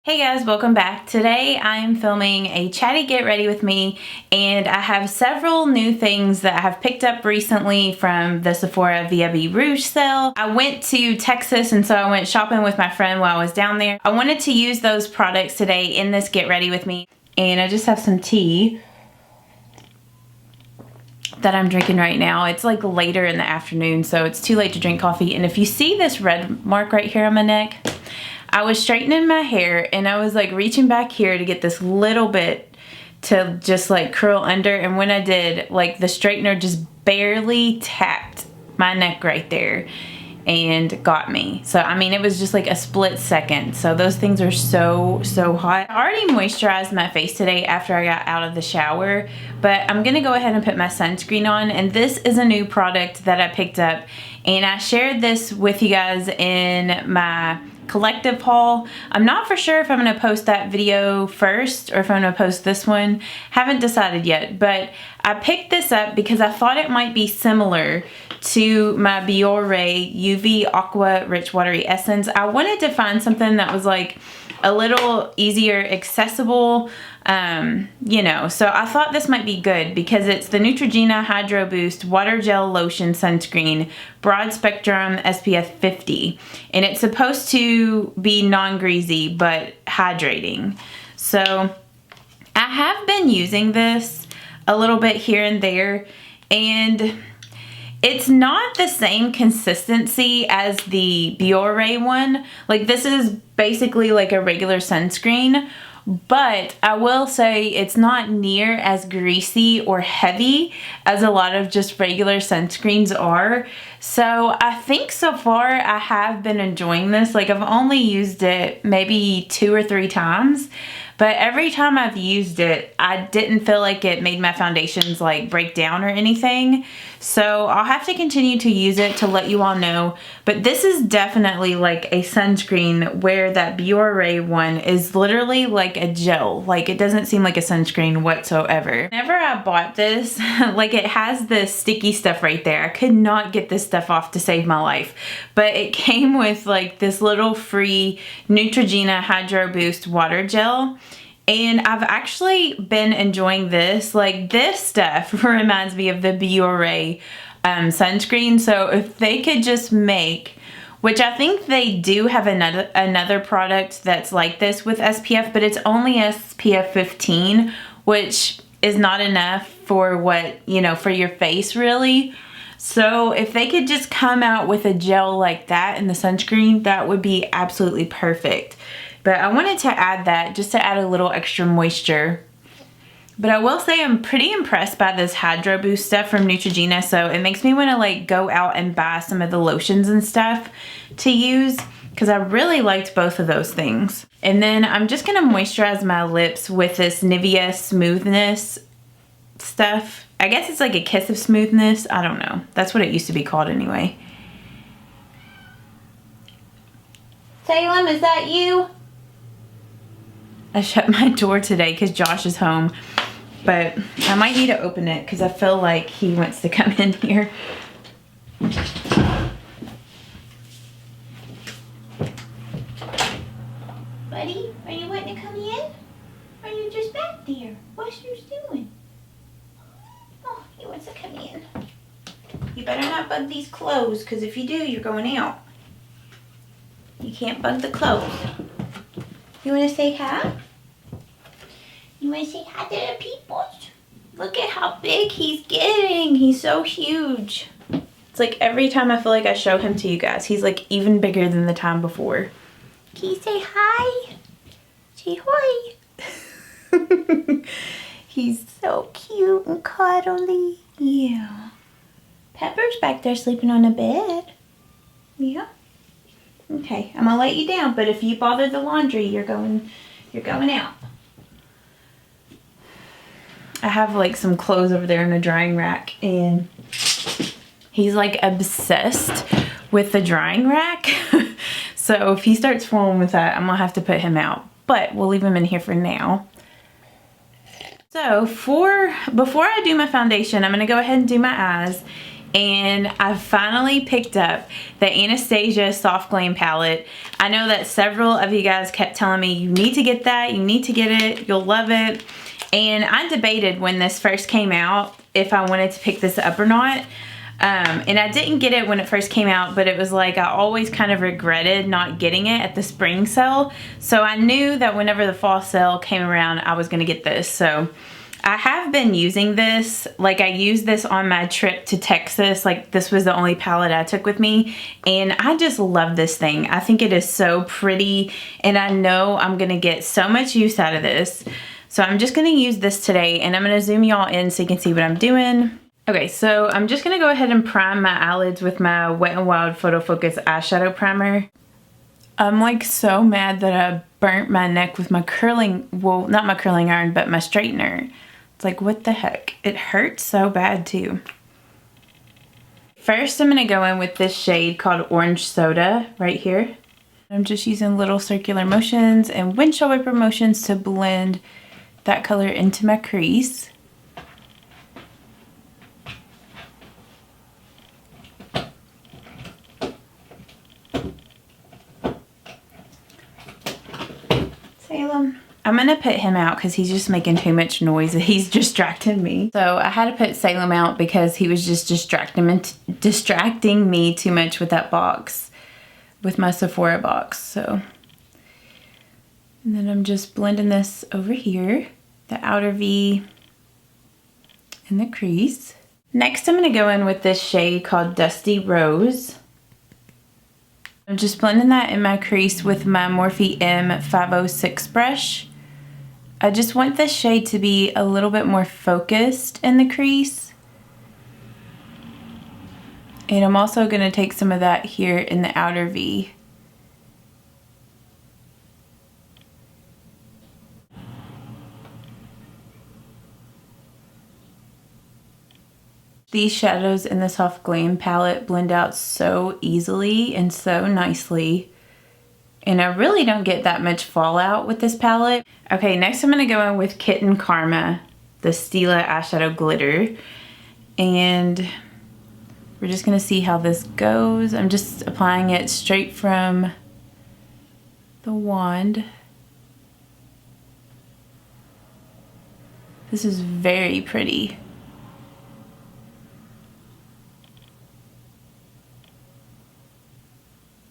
Hey guys, welcome back. Today I'm filming a Chatty Get Ready with me, and I have several new things that I have picked up recently from the Sephora VIB Rouge sale. I went to Texas, and so I went shopping with my friend while I was down there. I wanted to use those products today in this Get Ready with me, and I just have some tea that I'm drinking right now. It's like later in the afternoon, so it's too late to drink coffee. And if you see this red mark right here on my neck, I was straightening my hair and I was like reaching back here to get this little bit to just like curl under, and when I did, like the straightener just barely tapped my neck right there and got me. So I mean, it was just like a split second. So those things are so hot. I already moisturized my face today after I got out of the shower, but I'm gonna go ahead and put my sunscreen on, and this is a new product that I picked up, and I shared this with you guys in my collective haul. I'm not for sure if I'm going to post that video first or if I'm going to post this one. Haven't decided yet, but I picked this up because I thought it might be similar to my Biore UV Aqua Rich Watery Essence. I wanted to find something that was like a little easier accessible, you know, so I thought this might be good because it's the Neutrogena Hydro Boost Water Gel Lotion Sunscreen Broad Spectrum SPF 50, and it's supposed to be non-greasy but hydrating. So I have been using this a little bit here and there, and it's not the same consistency as the Biore one. Like, this is basically like a regular sunscreen, but I will say it's not near as greasy or heavy as a lot of just regular sunscreens are. So I think so far I have been enjoying this. Like, I've only used it maybe 2 or 3 times, but every time I've used it, I didn't feel like it made my foundations like break down or anything. So I'll have to continue to use it to let you all know. But this is definitely like a sunscreen, where that Biore one is literally like a gel. Like, it doesn't seem like a sunscreen whatsoever. Whenever I bought this, like, it has this sticky stuff right there. I could not get this stuff off to save my life. But it came with like this little free Neutrogena Hydro Boost Water Gel. And I've actually been enjoying this. Like, this stuff reminds me of the Biore sunscreen. So if they could just make, which I think they do have another product that's like this with SPF, but it's only SPF 15, which is not enough for what, you know, for your face really. So if they could just come out with a gel like that in the sunscreen, that would be absolutely perfect. But I wanted to add that just to add a little extra moisture. But I will say I'm pretty impressed by this Hydro Boost stuff from Neutrogena. So it makes me want to like go out and buy some of the lotions and stuff to use, because I really liked both of those things. And then I'm just going to moisturize my lips with this Nivea Smoothness stuff. I guess it's like a kiss of smoothness. I don't know. That's what it used to be called anyway. Salem, is that you? I shut my door today because Josh is home, but I might need to open it because I feel like he wants to come in here. Buddy, are you wanting to come in? Or are you just back there? What's you doing? Oh, he wants to come in. You better not bug these clothes, because if you do, you're going out. You can't bug the clothes. You want to say hi? You want to say hi to the people? Look at how big he's getting. He's so huge. It's like every time I feel like I show him to you guys, he's like even bigger than the time before. Can you say hi? Say hi. He's so cute and cuddly. Yeah. Pepper's back there sleeping on the bed. Yeah. Okay, I'm gonna let you down, but if you bother the laundry, you're going out. I have like some clothes over there in the drying rack, and he's like obsessed with the drying rack. So if he starts fooling with that, I'm gonna have to put him out, but we'll leave him in here for now. So before I do my foundation, I'm gonna go ahead and do my eyes. and I finally picked up the Anastasia Soft Glam palette. I know that several of you guys kept telling me, you need to get that, you need to get it, you'll love it. And I debated when this first came out if I wanted to pick this up or not. And I didn't get it when it first came out, but it was like I always kind of regretted not getting it at the spring sale. So I knew that whenever the fall sale came around, I was going to get this. So I have been using this. Like, I used this on my trip to Texas. Like, this was the only palette I took with me, and I just love this thing. I think it is so pretty, and I know I'm going to get so much use out of this. So I'm just going to use this today, and I'm going to zoom y'all in so you can see what I'm doing. Okay, so I'm just going to go ahead and prime my eyelids with my Wet n Wild Photo Focus eyeshadow primer. I'm like so mad that I burnt my neck with my curling, well, not my curling iron, but my straightener. It's like, what the heck? It hurts so bad too. First, I'm going to go in with this shade called Orange Soda right here. I'm just using little circular motions and windshield wiper motions to blend that color into my crease. Salem. I'm gonna put him out because he's just making too much noise. He's distracting me. So I had to put Salem out because he was just distracting me too much with that box, with my Sephora box. So, and then I'm just blending this over here, the outer V and the crease. Next, I'm gonna go in with this shade called Dusty Rose. I'm just blending that in my crease with my Morphe M506 brush. I just want this shade to be a little bit more focused in the crease. And I'm also going to take some of that here in the outer V. These shadows in the Soft Glam palette blend out so easily and so nicely. And I really don't get that much fallout with this palette. Okay, next I'm going to go in with Kitten Karma, the Stila eyeshadow glitter. And we're just going to see how this goes. I'm just applying it straight from the wand. This is very pretty.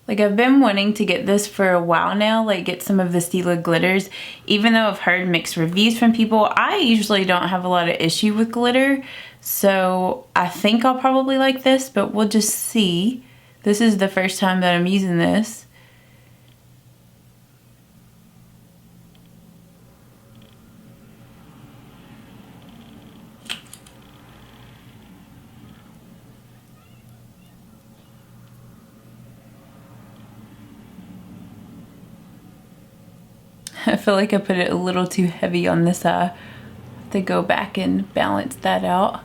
Like, I've been wanting to get this for a while now, like get some of the Stila glitters. Even though I've heard mixed reviews from people, I usually don't have a lot of issue with glitter. So I think I'll probably like this, but we'll just see. This is the first time that I'm using this. I feel like I put it a little too heavy on this eye. To go back and balance that out.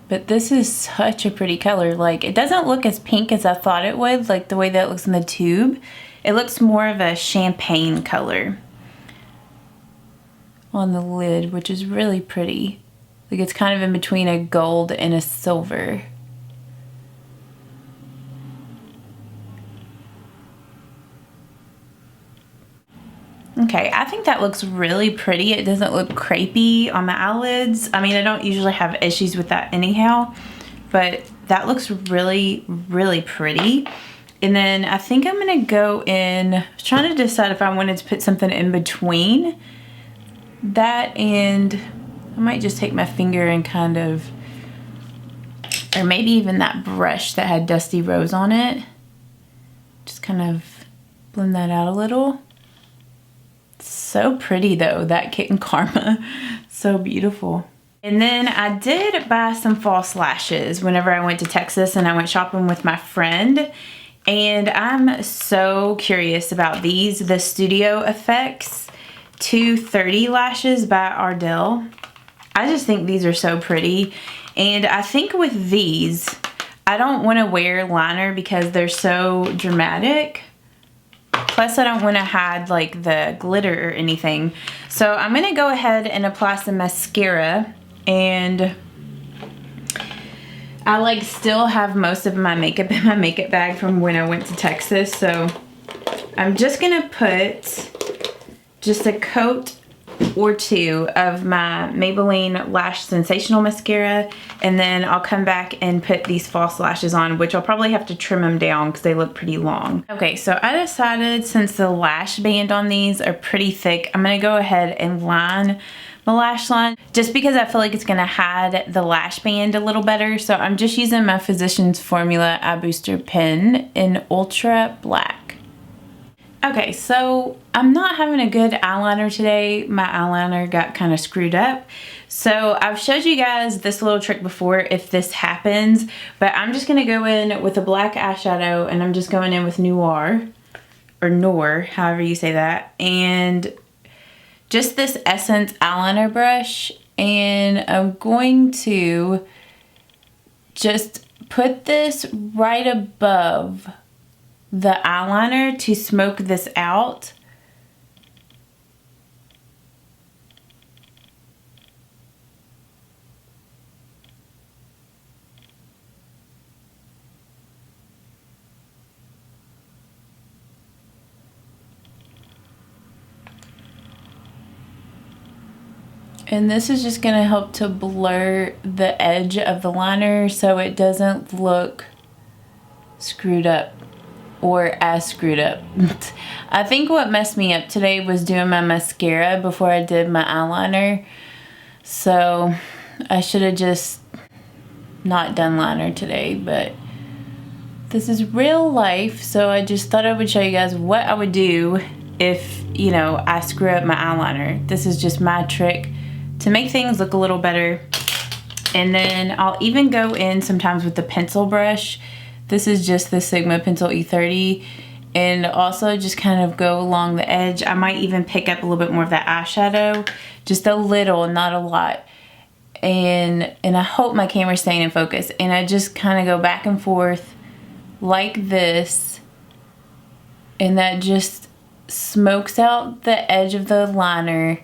But this is such a pretty color. Like, it doesn't look as pink as I thought it would, like the way that it looks in the tube. It looks more of a champagne color on the lid, which is really pretty. Like, it's kind of in between a gold and a silver. Okay, I think that looks really pretty. It doesn't look crepey on my eyelids. I mean, I don't usually have issues with that anyhow, but that looks really, really pretty. And then I think I'm gonna go in, I was trying to decide if I wanted to put something in between that, and I might just take my finger and kind of, or maybe even that brush that had Dusty Rose on it. Just kind of blend that out a little. So pretty though, that Kitten Karma. So beautiful. And then I did buy some false lashes whenever I went to Texas and I went shopping with my friend. And I'm so curious about these. The Studio Effects 230 lashes by Ardell. I just think these are so pretty. And I think with these, I don't want to wear liner because they're so dramatic. Plus, I don't want to hide like the glitter or anything. So I'm going to go ahead and apply some mascara. And I like still have most of my makeup in my makeup bag from when I went to Texas, so I'm just gonna put just a coat or two of my Maybelline Lash Sensational Mascara, and then I'll come back and put these false lashes on, which I'll probably have to trim them down because they look pretty long. Okay, so I decided since the lash band on these are pretty thick, I'm gonna go ahead and line my lash line just because I feel like it's gonna hide the lash band a little better. So I'm just using my Physicians Formula Eye Booster pen in Ultra Black. Okay, so I'm not having a good eyeliner today. My eyeliner got kind of screwed up. So I've showed you guys this little trick before if this happens, but I'm just gonna go in with a black eyeshadow, and I'm just going in with Noir, or Noir, however you say that, and just this Essence eyeliner brush, and I'm going to just put this right above the eyeliner to smoke this out. And this is just gonna help to blur the edge of the liner so it doesn't look screwed up or as screwed up. I think what messed me up today was doing my mascara before I did my eyeliner. So I should have just not done liner today, but this is real life, so I just thought I would show you guys what I would do if, you know, I screw up my eyeliner. This is just my trick to make things look a little better. And then I'll even go in sometimes with the pencil brush. This is just the Sigma Pencil E30, and also just kind of go along the edge. I might even pick up a little bit more of that eyeshadow, just a little, not a lot. And I hope my camera's staying in focus. And I just kind of go back and forth like this, and that just smokes out the edge of the liner.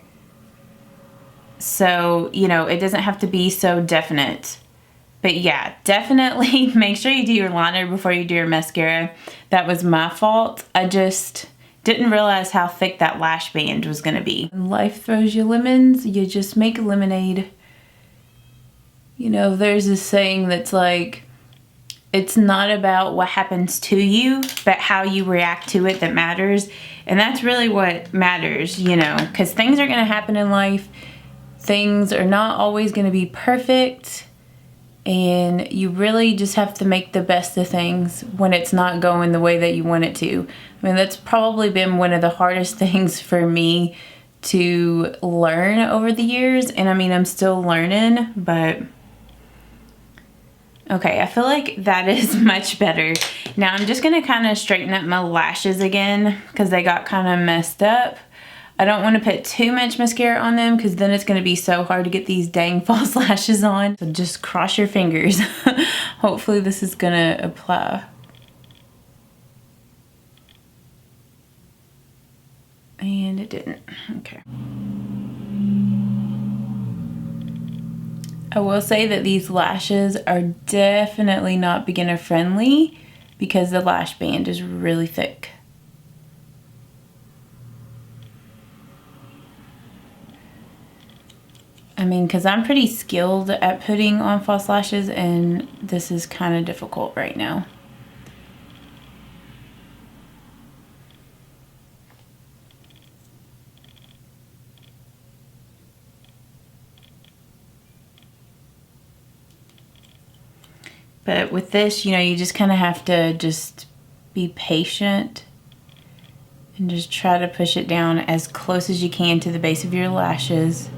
So, you know, it doesn't have to be so definite. But yeah, definitely make sure you do your liner before you do your mascara. That was my fault. I just didn't realize how thick that lash band was gonna be. When life throws you lemons, you just make lemonade. You know, there's this saying that's like, it's not about what happens to you, but how you react to it that matters. And that's really what matters, you know, because things are gonna happen in life. Things are not always gonna be perfect. And you really just have to make the best of things when it's not going the way that you want it to. I mean, that's probably been one of the hardest things for me to learn over the years. And I mean, I'm still learning, but okay, I feel like that is much better. Now I'm just gonna kind of straighten up my lashes again because they got kind of messed up. I don't want to put too much mascara on them because then it's going to be so hard to get these dang false lashes on. So just cross your fingers. Hopefully this is going to apply. And it didn't. Okay. I will say that these lashes are definitely not beginner friendly because the lash band is really thick. I mean, because I'm pretty skilled at putting on false lashes, and this is kind of difficult right now. But with this, you know, you just kind of have to just be patient and just try to push it down as close as you can to the base of your lashes.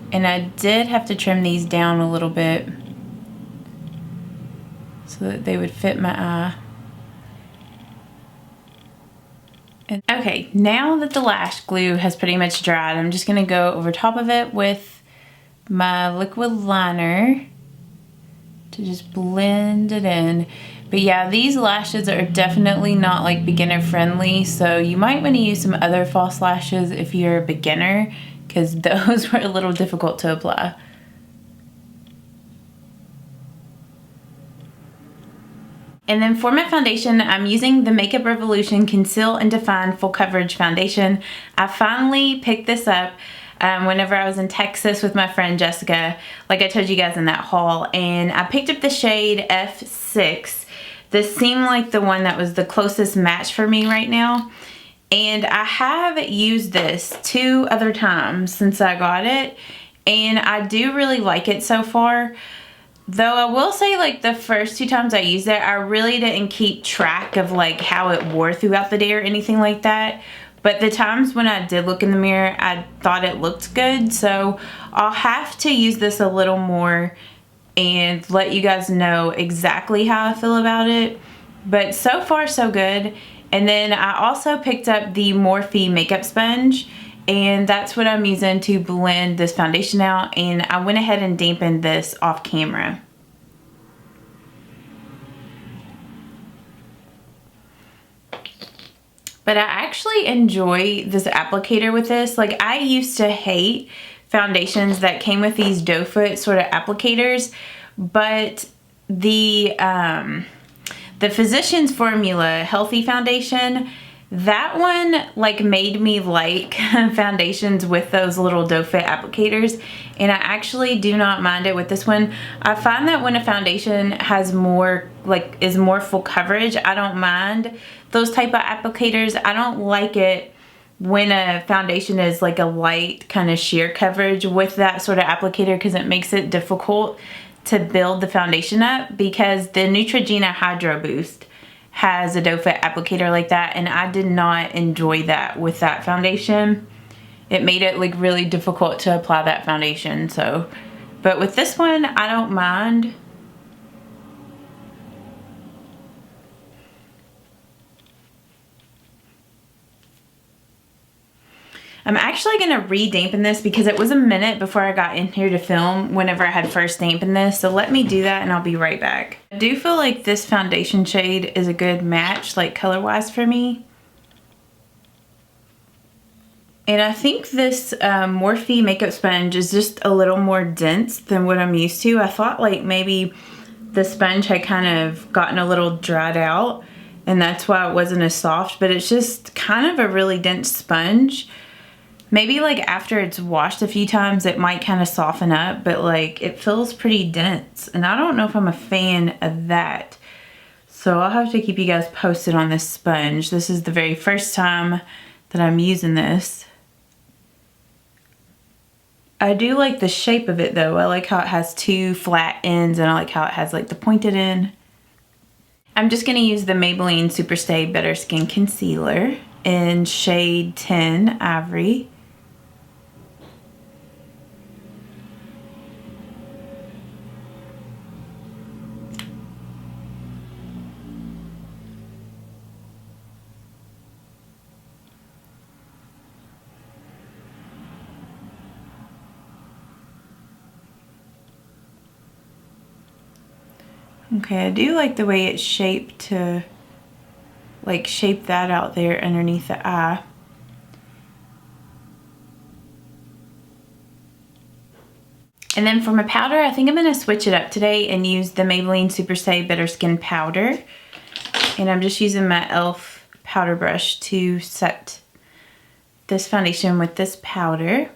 And I did have to trim these down a little bit so that they would fit my eye. And okay, now that the lash glue has pretty much dried, I'm just gonna go over top of it with my liquid liner to just blend it in. But yeah, these lashes are definitely not like beginner friendly, so you might want to use some other false lashes if you're a beginner, because those were a little difficult to apply. And then for my foundation, I'm using the Makeup Revolution Conceal and Define Full Coverage Foundation. I finally picked this up whenever I was in Texas with my friend Jessica, like I told you guys in that haul. And I picked up the shade F6. This seemed like the one that was the closest match for me right now. And I have used this 2 other times since I got it. And I do really like it so far. Though I will say, like, the first 2 times I used it, I really didn't keep track of like how it wore throughout the day or anything like that. But the times when I did look in the mirror, I thought it looked good. So I'll have to use this a little more and let you guys know exactly how I feel about it. But so far so good. And then I also picked up the Morphe makeup sponge, and that's what I'm using to blend this foundation out. And I went ahead and dampened this off camera. But I actually enjoy this applicator with this. Like, I used to hate foundations that came with these doe foot sort of applicators, but the Physicians Formula Healthy Foundation, that one like made me like foundations with those little doe foot applicators, and I actually do not mind it with this one. I find that when a foundation has more, like, is more full coverage, I don't mind those type of applicators. I don't like it when a foundation is like a light kind of sheer coverage with that sort of applicator, because it makes it difficult to build the foundation up, because the Neutrogena Hydro Boost has a doe foot applicator like that, and I did not enjoy that with that foundation. It made it like really difficult to apply that foundation. So, but with this one, I don't mind. I'm actually going to re-dampen this because it was a minute before I got in here to film whenever I had first dampened this. So let me do that and I'll be right back. I do feel like this foundation shade is a good match, like color-wise, for me. And I think this Morphe makeup sponge is just a little more dense than what I'm used to. I thought like maybe the sponge had kind of gotten a little dried out and that's why it wasn't as soft, but it's just kind of a really dense sponge. Maybe like after it's washed a few times it might kind of soften up, but like it feels pretty dense, and I don't know if I'm a fan of that. So I'll have to keep you guys posted on this sponge. This is the very first time that I'm using this. I do like the shape of it though. I like how it has 2 flat ends, and I like how it has like the pointed end. I'm just gonna use the Maybelline Superstay Better Skin Concealer in shade 10 Ivory. Okay, I do like the way it's shaped to like shape that out there underneath the eye. And then for my powder, I think I'm going to switch it up today and use the Maybelline Superstay Better Skin Powder. And I'm just using my e.l.f. powder brush to set this foundation with this powder.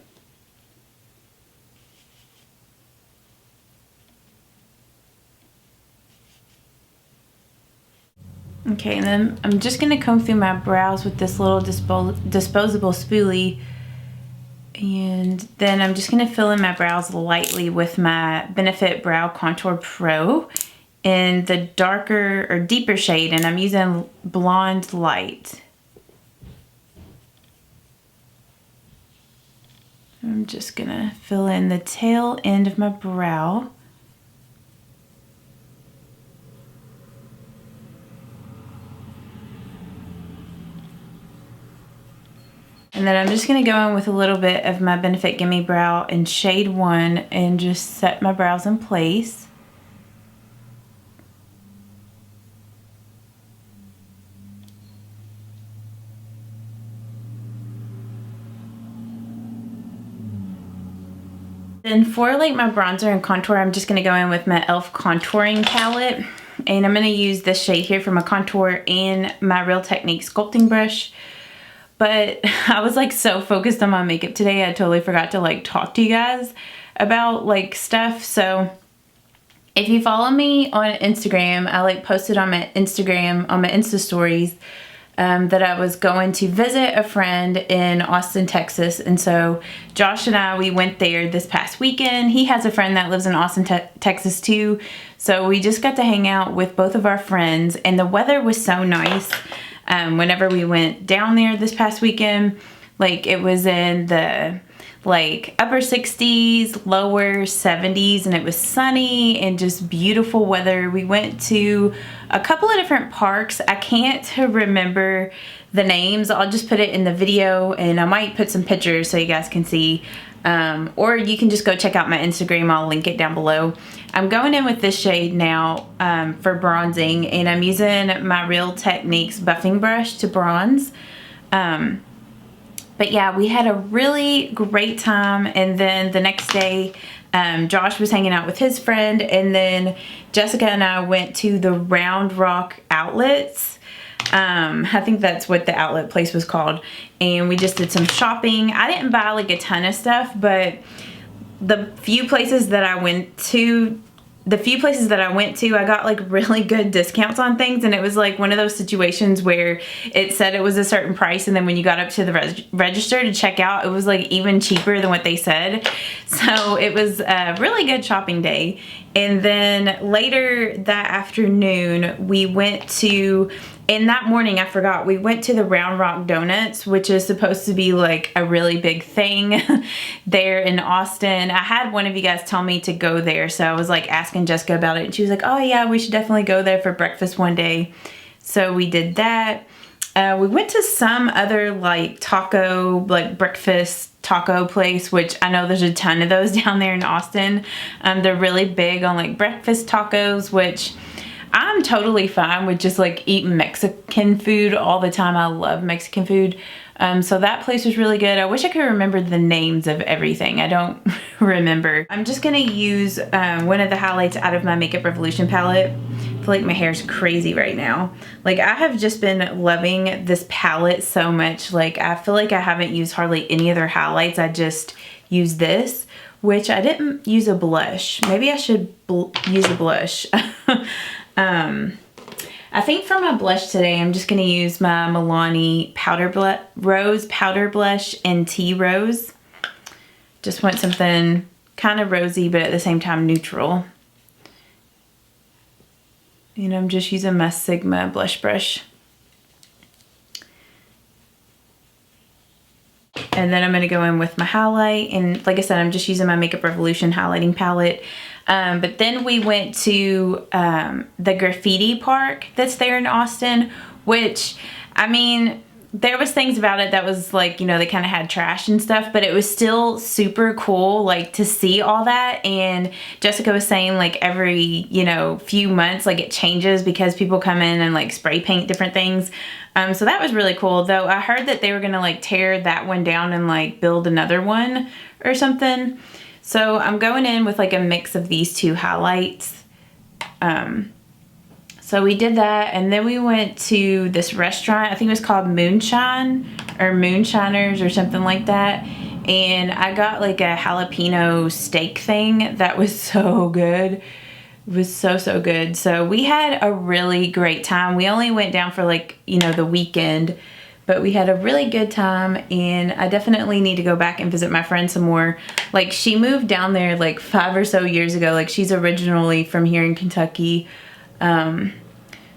Okay, and then I'm just going to comb through my brows with this little disposable spoolie. And then I'm just going to fill in my brows lightly with my Benefit Brow Contour Pro in the darker or deeper shade. And I'm using Blonde Light. I'm just going to fill in the tail end of my brow. And then I'm just going to go in with a little bit of my Benefit Gimme Brow in shade 1 and just set my brows in place. Then for like my bronzer and contour, I'm just going to go in with my e.l.f. contouring palette. and I'm going to use this shade here for my contour and my Real Technique sculpting brush. But I was like so focused on my makeup today, I totally forgot to like talk to you guys about like stuff. So if you follow me on Instagram, I like posted on my Instagram, on my Insta stories, that I was going to visit a friend in Austin, Texas. And so Josh and I, we went there this past weekend. He has a friend that lives in Austin, Texas too. So we just got to hang out with both of our friends, and the weather was so nice. Whenever we went down there this past weekend, like it was in the like upper 60s, lower 70s, and it was sunny and just beautiful weather. We went to a couple of different parks. I can't remember the names. I'll just put it in the video, and I might put some pictures so you guys can see. Or you can just go check out my Instagram. I'll link it down below. I'm going in with this shade now for bronzing, and I'm using my Real Techniques buffing brush to bronze. But yeah, we had a really great time. And then the next day, Josh was hanging out with his friend, and then Jessica and I went to the Round Rock Outlets. I think that's what the outlet place was called. And we just did some shopping. I didn't buy like a ton of stuff, but the few places that I went to, I got like really good discounts on things. And it was like one of those situations where it said it was a certain price, and then when you got up to the register to check out, it was like even cheaper than what they said. So it was a really good shopping day. And then later that afternoon, we went to, and that morning I forgot, we went to the Round Rock Donuts, which is supposed to be like a really big thing there in Austin. I had one of you guys tell me to go there, so I was like asking Jessica about it, and she was like, oh yeah, we should definitely go there for breakfast one day. So we did that. We went to some other like taco, like breakfast taco place, which I know there's a ton of those down there in Austin. They're really big on like breakfast tacos, which I'm totally fine with just like eating Mexican food all the time. I love Mexican food. So that place was really good. I wish I could remember the names of everything. I don't remember. I'm just gonna use one of the highlights out of my Makeup Revolution palette. I feel like my hair's crazy right now. Like I have just been loving this palette so much. Like I feel like I haven't used hardly any other highlights. I just used this, which I didn't use a blush. Maybe I should use a blush. I think for my blush today, I'm just going to use my Milani Rose Powder Blush in Tea Rose. Just want something kind of rosy, but at the same time neutral. And I'm just using my Sigma blush brush. And then I'm going to go in with my highlight. And like I said, I'm just using my Makeup Revolution highlighting palette. But then we went to the graffiti park that's there in Austin, which, I mean, there was things about it that was like, you know, they kind of had trash and stuff, but it was still super cool, like, to see all that. And Jessica was saying, like, every, you know, few months, like, it changes because people come in and, like, spray paint different things. So that was really cool, though I heard that they were gonna, like, tear that one down and, like, build another one or something. So I'm going in with like a mix of these two highlights. So we did that, and then we went to this restaurant. I think it was called Moonshine or Moonshiners or something like that. And I got like a jalapeno steak thing that was so good. It was so good. So we had a really great time. We only went down for like, you know, the weekend, but we had a really good time, and I definitely need to go back and visit my friend some more. Like, she moved down there like 5 or so years ago. Like, she's originally from here in Kentucky.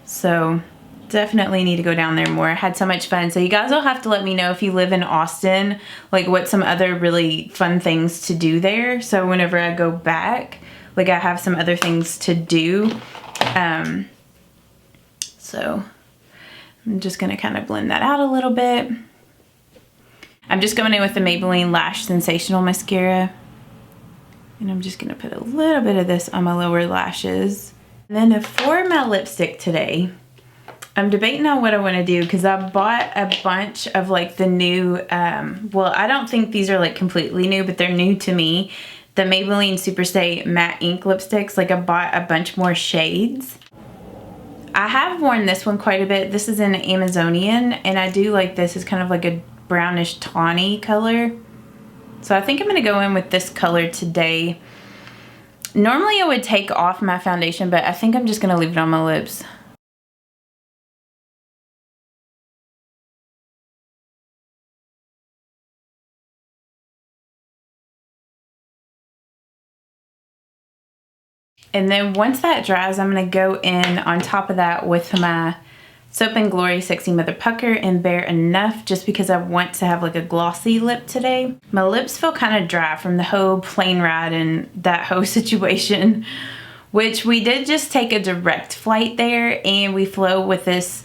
So definitely need to go down there more. I had so much fun. So you guys will have to let me know if you live in Austin, like what some other really fun things to do there. So whenever I go back, like I have some other things to do. So I'm just gonna kind of blend that out a little bit. I'm just going in with the Maybelline Lash Sensational Mascara. And I'm just gonna put a little bit of this on my lower lashes. And then for my lipstick today, I'm debating on what I want to do, because I bought a bunch of like the new, well, I don't think these are like completely new, but they're new to me. The Maybelline Superstay Matte Ink Lipsticks. Like, I bought a bunch more shades. I have worn this one quite a bit. This is an Amazonian, and I do like this. It's kind of like a brownish tawny color. So I think I'm going to go in with this color today. Normally I would take off my foundation, but I think I'm just going to leave it on my lips. And then once that dries, I'm going to go in on top of that with my Soap & Glory Sexy Mother Pucker and Bare Enough, just because I want to have like a glossy lip today. My lips feel kind of dry from the whole plane ride and that whole situation, which we did just take a direct flight there, and we flew with the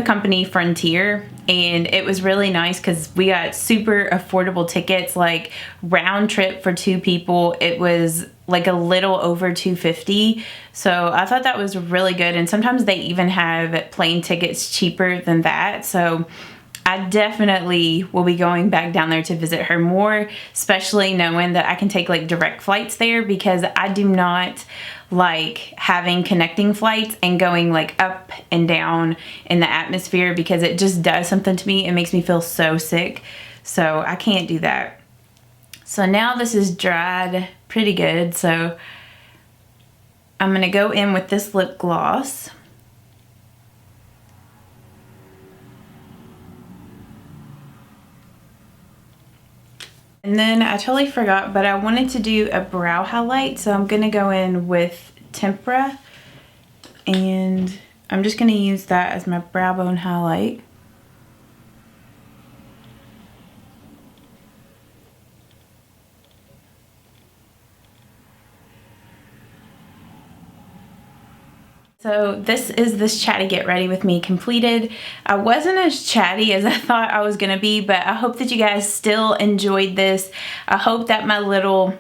company Frontier, and it was really nice because we got super affordable tickets, like round trip for 2 people. It was like a little over $250, so I thought that was really good. And sometimes they even have plane tickets cheaper than that, so I definitely will be going back down there to visit her more, especially knowing that I can take like direct flights there, because I do not like having connecting flights and going like up and down in the atmosphere, because it just does something to me. It makes me feel so sick, so I can't do that. So now this is dried pretty good, so I'm gonna go in with this lip gloss. And then I totally forgot, but I wanted to do a brow highlight, so I'm gonna go in with Tempera, and I'm just gonna use that as my brow bone highlight. So this is this Chatty Get Ready with me completed. I wasn't as chatty as I thought I was gonna be, but I hope that you guys still enjoyed this. I hope that my little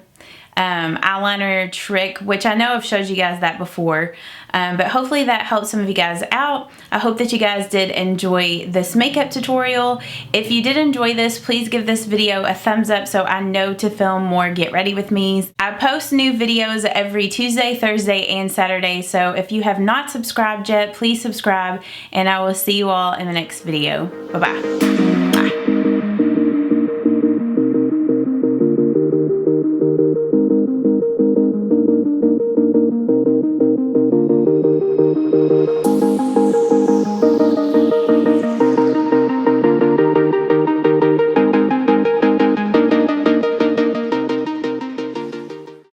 eyeliner trick, which I know I've showed you guys that before, but hopefully that helped some of you guys out. I hope that you guys did enjoy this makeup tutorial. If you did enjoy this, please give this video a thumbs up so I know to film more Get Ready With Me's. I post new videos every Tuesday, Thursday, and Saturday, so if you have not subscribed yet, please subscribe, and I will see you all in the next video. Bye-bye. Bye.